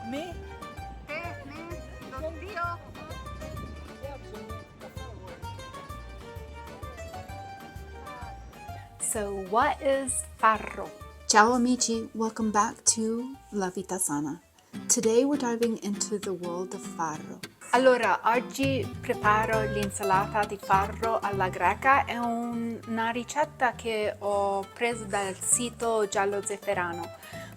Me? So what is farro? Ciao amici, welcome back to La Vita Sana. Today we're diving into the world of farro. Allora, oggi preparo l'insalata di farro alla greca. È una ricetta che ho preso dal sito giallo zefferano,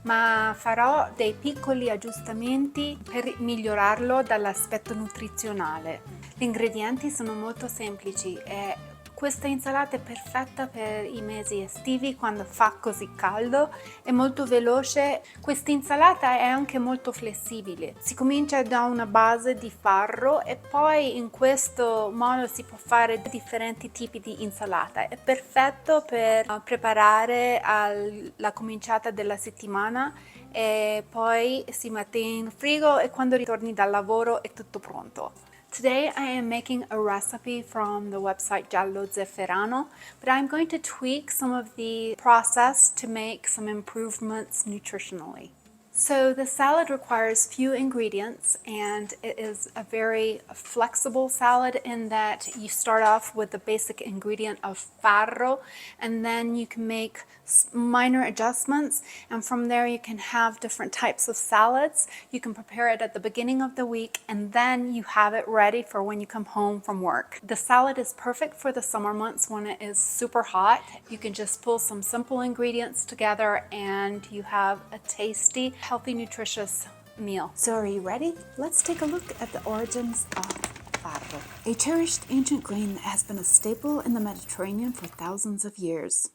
ma farò dei piccoli aggiustamenti per migliorarlo dall'aspetto nutrizionale. Gli ingredienti sono molto semplici e questa insalata è perfetta per i mesi estivi quando fa così caldo, è molto veloce. Questa insalata è anche molto flessibile. Si comincia da una base di farro e poi in questo modo si può fare differenti tipi di insalata. È perfetto per preparare alla cominciata della settimana e poi si mette in frigo e quando ritorni dal lavoro è tutto pronto. Today I am making a recipe from the website Giallo Zefferano, but I'm going to tweak some of the process to make some improvements nutritionally. So the salad requires few ingredients and it is a very flexible salad in that you start off with the basic ingredient of farro and then you can make minor adjustments, and from there you can have different types of salads. You can prepare it at the beginning of the week and then you have it ready for when you come home from work. The salad is perfect for the summer months when it is super hot. You can just pull some simple ingredients together and you have a tasty, healthy, nutritious meal. So are you ready? Let's take a look at the origins of farro, a cherished ancient grain that has been a staple in the Mediterranean for thousands of years.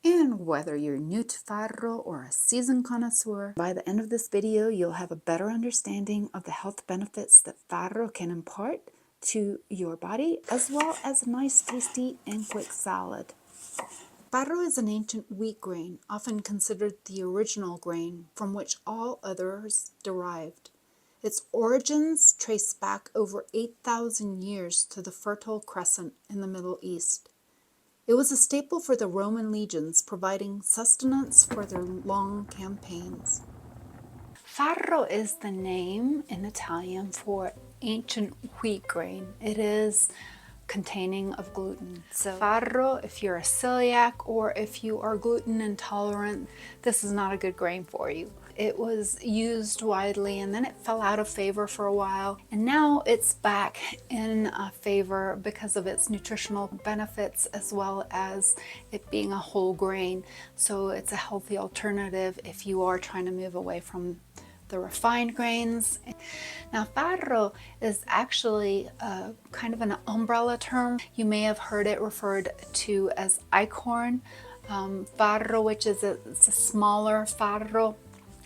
And whether you're new to farro or a seasoned connoisseur, by the end of this video you'll have a better understanding of the health benefits that farro can impart to your body, as well as a nice, tasty, and quick salad. Farro is an ancient wheat grain, often considered the original grain from which all others derived. Its origins trace back over 8,000 years to the Fertile Crescent in the Middle East. It was a staple for the Roman legions, providing sustenance for their long campaigns. Farro is the name in Italian for ancient wheat grain. It is containing of gluten. So farro, if you're a celiac or if you are gluten intolerant, this is not a good grain for you. It was used widely and then it fell out of favor for a while, and now it's back in favor because of its nutritional benefits as well as it being a whole grain. So it's a healthy alternative if you are trying to move away from the refined grains. Now farro is actually kind of an umbrella term. You may have heard it referred to as acorn farro, which is it's a smaller farro,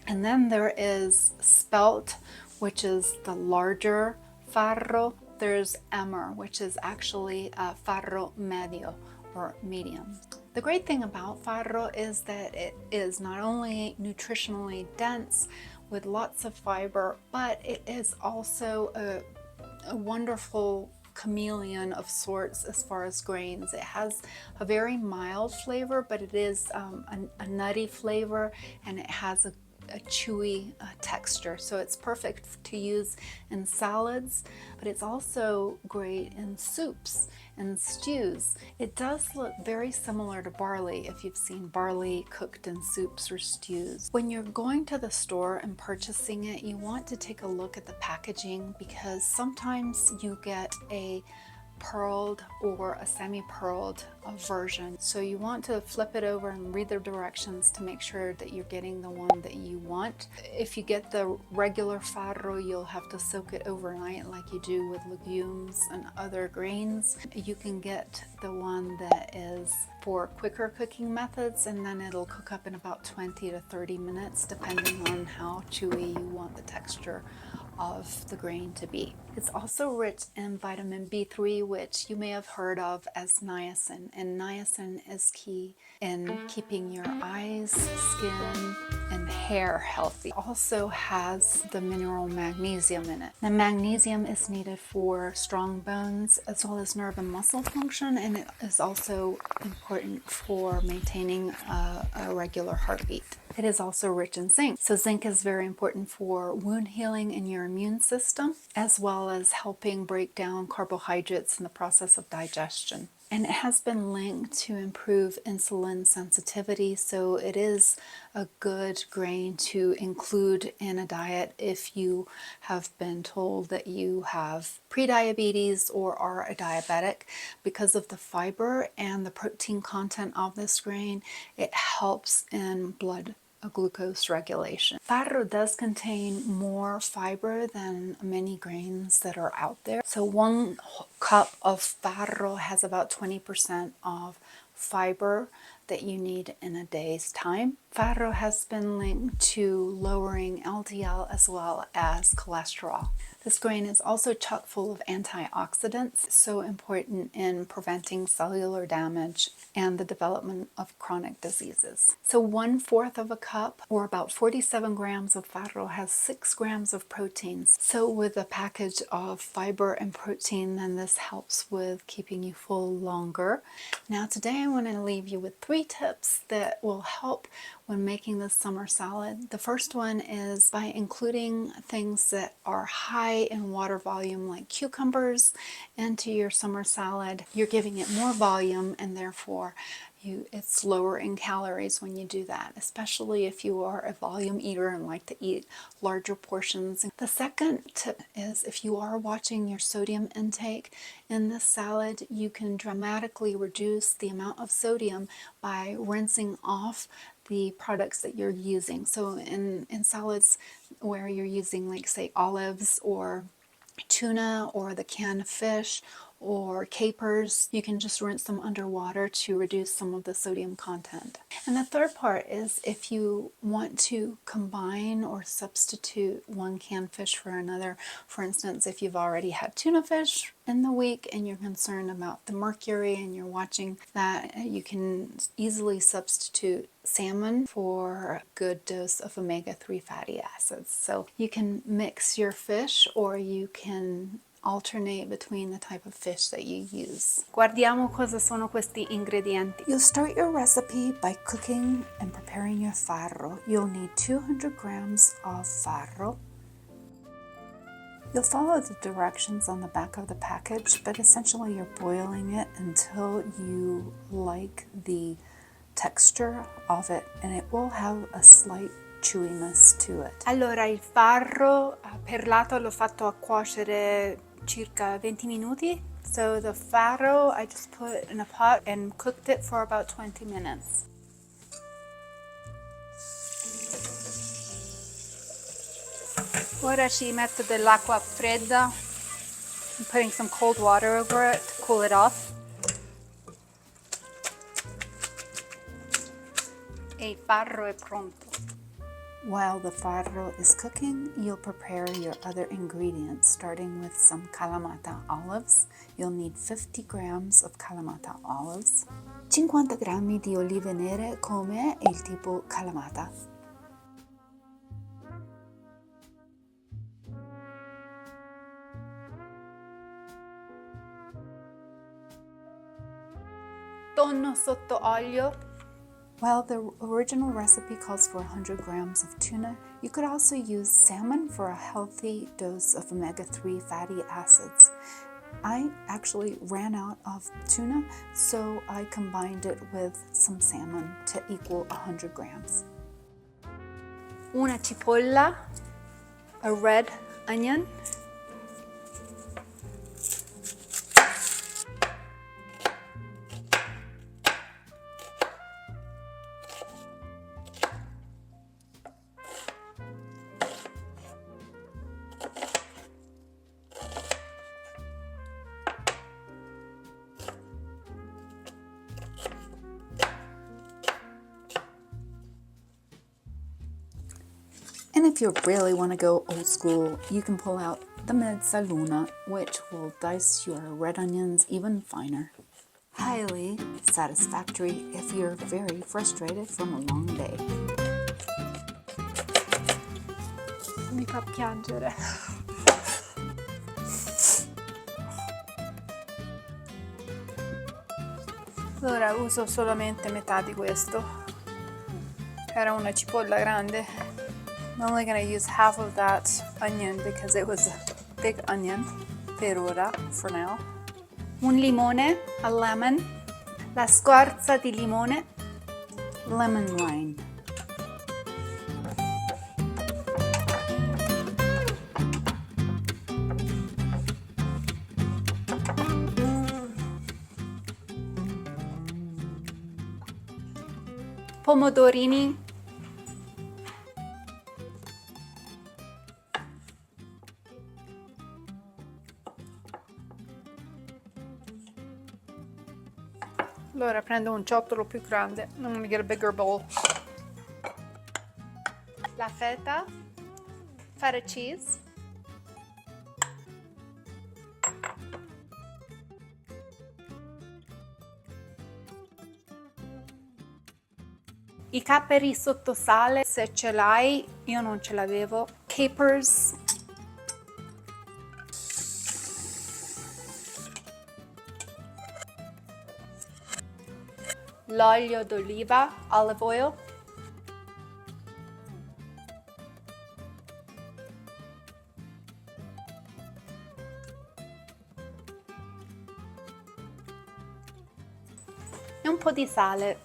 and then there is spelt, which is the larger farro. There's emmer, which is actually farro medio or medium. The great thing about farro is that it is not only nutritionally dense with lots of fiber, but it is also a wonderful chameleon of sorts as far as grains. It has a very mild flavor, but it is a nutty flavor, and it has a chewy texture, so it's perfect to use in salads, but it's also great in soups and stews. It does look very similar to barley if you've seen barley cooked in soups or stews. When you're going to the store and purchasing it, you want to take a look at the packaging, because sometimes you get a pearled or a semi-pearled version. So you want to flip it over and read the directions to make sure that you're getting the one that you want. If you get the regular farro, you'll have to soak it overnight like you do with legumes and other grains. You can get the one that is for quicker cooking methods, and then it'll cook up in about 20 to 30 minutes depending on how chewy you want the texture of the grain to be. It's also rich in vitamin B3, which you may have heard of as niacin. And niacin is key in keeping your eyes, skin, and hair healthy. It also has the mineral magnesium in it. Now, magnesium is needed for strong bones as well as nerve and muscle function, and it is also important for maintaining a regular heartbeat. It is also rich in zinc. So zinc is very important for wound healing in your immune system, as well as helping break down carbohydrates in the process of digestion. And it has been linked to improve insulin sensitivity, so it is a good grain to include in a diet if you have been told that you have prediabetes or are a diabetic. Because of the fiber and the protein content of this grain, it helps in blood glucose regulation. Farro does contain more fiber than many grains that are out there. So 1 cup of farro has about 20% of fiber that you need in a day's time. Farro has been linked to lowering LDL as well as cholesterol. This grain is also chock full of antioxidants, so important in preventing cellular damage and the development of chronic diseases. So 1/4 of a cup, or about 47 grams of farro, has 6 grams of proteins. So with a package of fiber and protein, then this helps with keeping you full longer. Now today I want to leave you with 3 tips that will help when making this summer salad. The first one is by including things that are high in water volume, like cucumbers, into your summer salad. You're giving it more volume, and therefore it's lower in calories when you do that, especially if you are a volume eater and like to eat larger portions. The second tip is, if you are watching your sodium intake in this salad, you can dramatically reduce the amount of sodium by rinsing off the products that you're using. So in salads where you're using, like, say, olives or tuna or the canned fish or capers, you can just rinse them underwater to reduce some of the sodium content. And the third part is, if you want to combine or substitute one canned fish for another, for instance, if you've already had tuna fish in the week and you're concerned about the mercury and you're watching that, you can easily substitute salmon for a good dose of omega-3 fatty acids. So you can mix your fish, or you can alternate between the type of fish that you use. Guardiamo cosa sono questi ingredienti. You'll start your recipe by cooking and preparing your farro. You'll need 200 grams of farro. You'll follow the directions on the back of the package, but essentially you're boiling it until you like the texture of it, and it will have a slight chewiness to it. Allora, il farro perlato l'ho fatto a cuocere circa 20 minuti. So the farro I just put in a pot and cooked it for about 20 minutes. Ora ci metto dell'acqua fredda. I'm putting some cold water over it to cool it off. E il farro è pronto. While the farro is cooking, you'll prepare your other ingredients, starting with some Kalamata olives. You'll need 50 grams of Kalamata olives, 50 grammi di olive nere come il tipo Kalamata, Tonno sotto olio. While the original recipe calls for 100 grams of tuna, you could also use salmon for a healthy dose of omega-3 fatty acids. I actually ran out of tuna, so I combined it with some salmon to equal 100 grams. Una cipolla, a red onion. And if if you really want to go old school, you can pull out the mezzaluna, which will dice your red onions even finer. Highly satisfactory if you're very frustrated from a long day. Mi fa piangere. Allora uso solamente metà di questo. Era una cipolla grande. I'm only gonna use half of that onion because it was a big onion. Per ora, for now. Un limone, a lemon. La scorza di limone. Lemon rind. Pomodorini. Allora prendo un ciottolo più grande. I'm gonna get a bigger bowl. La feta. Feta cheese. I capperi sotto sale, se ce l'hai, io non ce l'avevo. Capers. L'olio d'oliva, olive oil. E un po' di sale.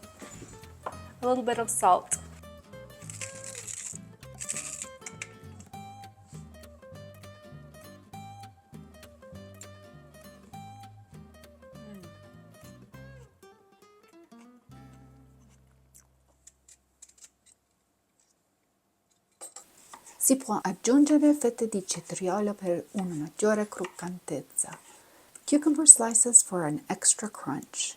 A little bit of salt. Si può aggiungere fette di cetriolo per una maggiore croccantezza. Cucumber slices for an extra crunch.